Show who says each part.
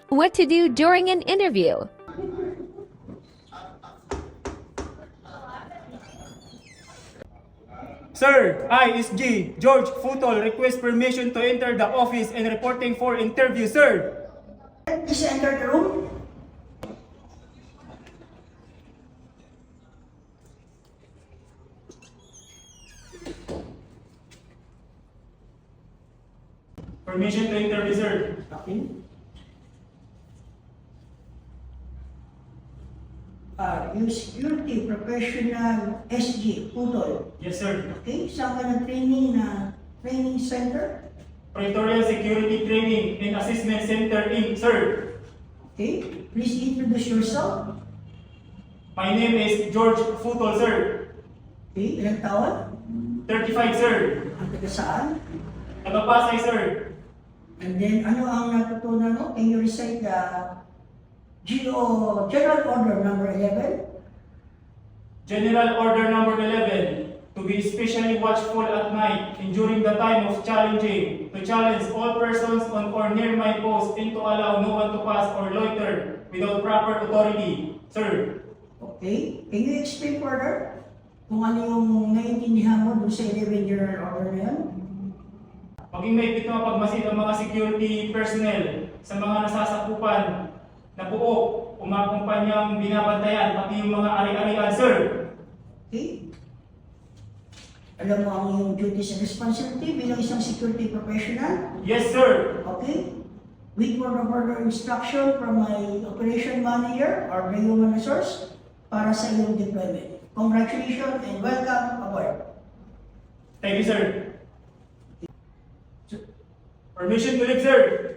Speaker 1: What to do during an interview.
Speaker 2: Sir, I, SG, George Futol, request permission to enter the office and reporting for interview, sir.
Speaker 3: Please enter the room.
Speaker 2: Permission to interview, sir.
Speaker 3: Okay. Yung security professional SG Putol.
Speaker 2: Yes, sir.
Speaker 3: Okay, saan ka training na training center?
Speaker 2: Praetorian Security Training and Assessment Center, Inc., sir.
Speaker 3: Okay, please introduce yourself.
Speaker 2: My name is George Futol, sir.
Speaker 3: Okay, ilang taon?
Speaker 2: 35, sir.
Speaker 3: Ang taga saan?
Speaker 2: Taga-Pasay, sir.
Speaker 3: And then, ano ang natutunan mo? Can you recite the General Order number 11?
Speaker 2: General Order number 11, to be especially watchful at night and during the time of challenging, to challenge all persons on or near my post and to allow no one to pass or loiter without proper authority, sir.
Speaker 3: Okay, can you explain further kung ano yung naiintindihan mo doon sa 11 General Order na yun?
Speaker 2: Maging may mapagmasid ang mga security personnel sa mga nasasakupan na buo, umakumpanyang binabantayan, pati yung mga ari-arian, sir.
Speaker 3: Okay? Alam mo ang iyong duties and responsibility bilang isang security professional?
Speaker 2: Yes, sir.
Speaker 3: Okay? Wait for the further instruction from my operation manager or the human resource para sa iyong deployment. Congratulations and welcome aboard.
Speaker 2: Thank you, sir. Permission to leave, sir.